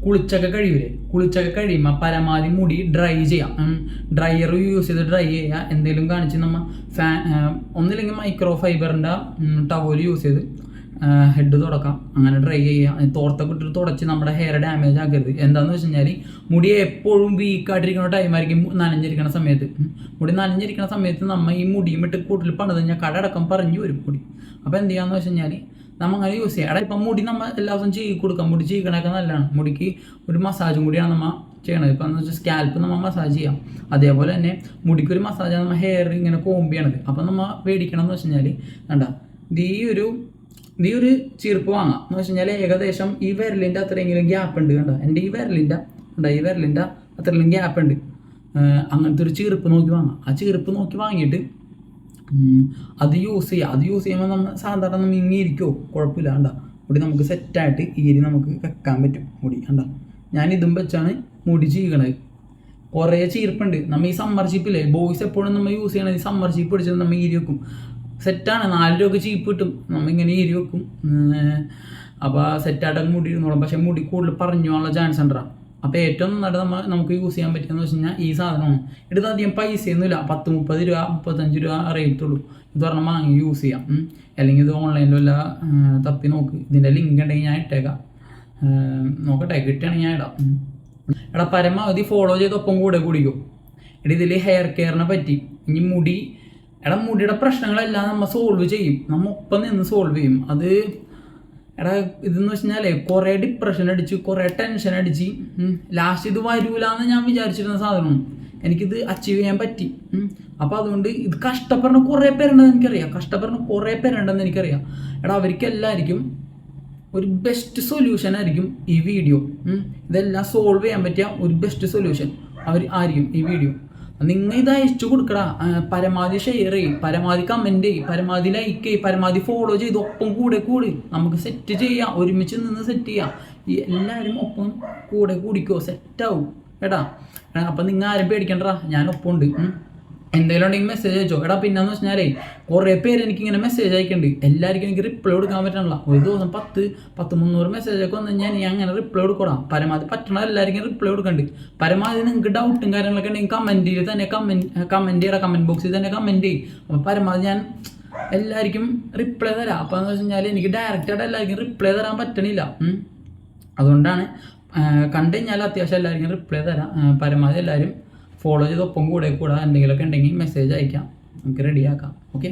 കുളിച്ചൊക്കെ കഴിയുമ്പോൾ പരമാവധി മുടി ഡ്രൈ ചെയ്യാം. ഡ്രയർ യൂസ് ചെയ്ത് ഡ്രൈ ചെയ്യുക. എന്തെങ്കിലും കാണിച്ച് നമ്മൾ ഒന്നില്ലെങ്കിൽ മൈക്രോ ഫൈബറിൻ്റെ ടവൽ യൂസ് ചെയ്ത് ഹെഡ് തുടക്കാം. അങ്ങനെ ഡ്രൈ ചെയ്യുക. തോർത്തൊക്കെ ഇട്ടിട്ട് തുടച്ച് നമ്മുടെ ഹെയർ ഡാമേജ് ആക്കരുത്. എന്താണെന്ന് വെച്ച് കഴിഞ്ഞാൽ മുടി എപ്പോഴും വീക്കായിട്ടിരിക്കുന്ന ടൈമായിരിക്കും നനഞ്ഞിരിക്കുന്ന സമയത്ത്. മുടി നനഞ്ഞിരിക്കുന്ന സമയത്ത് നമ്മൾ ഈ മുടിയും ഇട്ട് കൂടുതൽ പണിത് കഴിഞ്ഞാൽ കടടക്കം പറഞ്ഞു വരും മുടി. അപ്പോൾ എന്ത് ചെയ്യാന്ന് വെച്ച് കഴിഞ്ഞാൽ നമ്മൾ അങ്ങനെ യൂസ് ചെയ്യാം. ഇപ്പം മുടി നമ്മൾ എല്ലാ ദിവസവും ചെയ്ത് കൊടുക്കാം. മുടി ചെയ്യണൊക്കെ നല്ലതാണ്. മുടിക്ക് ഒരു മസാജും കൂടിയാണ് നമ്മൾ ചെയ്യണത്. ഇപ്പം എന്ന് വെച്ചാൽ സ്കാൽപ്പ് നമ്മൾ മസാജ് ചെയ്യാം. അതേപോലെ തന്നെ മുടിക്കൊരു മസാജാണ് നമ്മൾ ഹെയർ ഇങ്ങനെ കോംബ് ചെയ്യണത്. അപ്പം നമ്മൾ പേടിക്കണം എന്ന് വെച്ച് കഴിഞ്ഞാൽ വേണ്ട ഈ ഒരു ചീർപ്പ് വാങ്ങാം എന്ന് വെച്ച് കഴിഞ്ഞാൽ ഏകദേശം ഈ വിരലിൻ്റെ അത്രയെങ്കിലും ഗ്യാപ്പ് ഉണ്ട്. കണ്ടോ എൻ്റെ ഈ വിരലിൻ്റെ അത്രയെങ്കിലും ഗ്യാപ്പ് ഉണ്ട്. അങ്ങനത്തെ ഒരു ചീർപ്പ് നോക്കി വാങ്ങാം. ആ ചീർപ്പ് നോക്കി വാങ്ങിയിട്ട് അത് യൂസ് ചെയ്യുമ്പോൾ നമ്മൾ സാധാരണ നമ്മൾ ഇങ്ങിയിരിക്കുമോ കുഴപ്പമില്ല. കണ്ട മുടി നമുക്ക് സെറ്റായിട്ട് ഈരി നമുക്ക് വെക്കാൻ പറ്റും മുടി. കണ്ട ഞാൻ ഇതും വെച്ചാണ് മുടി ചെയ്യണത്. കുറേ ചീർപ്പുണ്ട്. നമ്മൾ ഈ സമ്മർ ചീപ്പില്ലേ, ബോയ്സ് എപ്പോഴും നമ്മൾ യൂസ് ചെയ്യണത് ഈ സമ്മർ ചീപ്പ് പിടിച്ചിട്ട് നമ്മൾ ഈരി വെക്കും. സെറ്റാണ്. 4 രൂപ ചീപ്പ് കിട്ടും. നമ്മളിങ്ങനെ ഈരി വെക്കും. അപ്പോൾ സെറ്റായിട്ടൊക്കെ മുടി ഇരുന്നോളും. പക്ഷേ മുടി കൂടുതൽ പറഞ്ഞു പോകാനുള്ള ചാൻസ് ഉണ്ടാ. അപ്പോൾ ഏറ്റവും നന്നായിട്ട് നമുക്ക് യൂസ് ചെയ്യാൻ പറ്റുമെന്ന് വെച്ച് കഴിഞ്ഞാൽ ഈ സാധനമാണ്. എടുത്ത് അധികം പൈസയൊന്നുമില്ല. 10-30 രൂപ 35 രൂപ റേറ്റുള്ളൂ. ഇത് പറഞ്ഞാൽ വാങ്ങി യൂസ് ചെയ്യാം. അല്ലെങ്കിൽ ഇത് ഓൺലൈനിലല്ല തപ്പി നോക്ക്. ഇതിൻ്റെ ലിങ്ക് ഉണ്ടെങ്കിൽ ഞാൻ ഇട്ടേക്കാം. നോക്കട്ടെ, കിട്ടുകയാണെങ്കിൽ ഞാൻ ഇടാം. എടാ പരമാവധി ഫോളോ ചെയ്ത് ഒപ്പം കൂടിക്കും. ഇതിൽ ഹെയർ കെയറിനെ പറ്റി ഇനി മുടിയുടെ പ്രശ്നങ്ങളെല്ലാം നമ്മൾ സോൾവ് ചെയ്യും. നമ്മൾ ഒപ്പം നിന്ന് സോൾവ് ചെയ്യും. അത് ഇതെന്ന് വെച്ച് കഴിഞ്ഞാൽ കുറേ ഡിപ്രഷൻ അടിച്ച് കുറേ ടെൻഷൻ അടിച്ച് ലാസ്റ്റ് ഇത് വരൂലെന്ന് ഞാൻ വിചാരിച്ചിരുന്ന സാധനമാണ്. എനിക്കിത് അച്ചീവ് ചെയ്യാൻ പറ്റി. അപ്പോൾ അതുകൊണ്ട് ഇത് കഷ്ടപ്പെടുന്ന കുറേ പേരുണ്ടെന്ന് എനിക്കറിയാം. അവർക്ക് എല്ലാവർക്കും ഒരു ബെസ്റ്റ് സൊല്യൂഷൻ ആയിരിക്കും ഈ വീഡിയോ. ഇതെല്ലാം സോൾവ് ചെയ്യാൻ പറ്റിയ ഒരു ബെസ്റ്റ് സൊല്യൂഷൻ ആയിരിക്കും ഈ വീഡിയോ. നിങ്ങൾ ഇത് അയച്ചു കൊടുക്കടാ. പരമാവധി ഷെയർ ചെയ്യും, പരമാവധി കമൻറ്റ് ചെയ്യും, പരമാവധി ലൈക്ക് ചെയ്യും, പരമാവധി ഫോളോ ചെയ്ത് ഒപ്പം കൂടി നമുക്ക് സെറ്റ് ചെയ്യാം. ഒരുമിച്ച് നിന്ന് സെറ്റ് ചെയ്യാം. എല്ലാവരും ഒപ്പം കൂടിക്കോ, സെറ്റാവും കേട്ടാ. അപ്പം നിങ്ങൾ ആരും പേടിക്കണ്ടാ, ഞാൻ ഒപ്പം ഉണ്ട്. എന്തെങ്കിലും ഉണ്ടെങ്കിൽ മെസ്സേജ് അയച്ചോ. പിന്നെന്ന് വെച്ചാലേ കുറേ പേര് എനിക്കിങ്ങനെ മെസ്സേജ് അയക്കുന്നുണ്ട്. എല്ലാവർക്കും എനിക്ക് റിപ്ലൈ കൊടുക്കാൻ പറ്റണില്ല. ഒരു ദിവസം 10-300 മെസ്സേജൊക്കെ വന്നു കഴിഞ്ഞാൽ ഞാൻ അങ്ങനെ റിപ്ലൈ കൊടുക്കണം. പരമാവധി പറ്റണ എല്ലാവർക്കും റിപ്ലൈ കൊടുക്കുന്നുണ്ട്. പരമാവധി നിങ്ങൾക്ക് ഡൗട്ടും കാര്യങ്ങളൊക്കെ ഉണ്ടെങ്കിൽ കമൻറ്റ് ചെയ്യണം. കമൻറ്റ് ബോക്സിൽ തന്നെ കമൻറ്റ് ചെയ്യും. അപ്പോൾ പരമാവധി ഞാൻ എല്ലാവർക്കും റിപ്ലൈ തരാം. അപ്പോൾ എന്ന് വെച്ച് കഴിഞ്ഞാൽ എനിക്ക് ഡയറക്റ്റായിട്ട് എല്ലാവർക്കും റിപ്ലൈ തരാൻ പറ്റണില്ല. അതുകൊണ്ടാണ് കണ്ടു കഴിഞ്ഞാൽ അത്യാവശ്യം എല്ലാവർക്കും റിപ്ലൈ തരാം. പരമാവധി എല്ലാവരും ഫോളോ ചെയ്ത് ഒപ്പം കൂടാ. എന്തെങ്കിലുമൊക്കെ ഉണ്ടെങ്കിൽ മെസ്സേജ് അയക്കാം. നമുക്ക് റെഡിയാക്കാം. ഓക്കെ.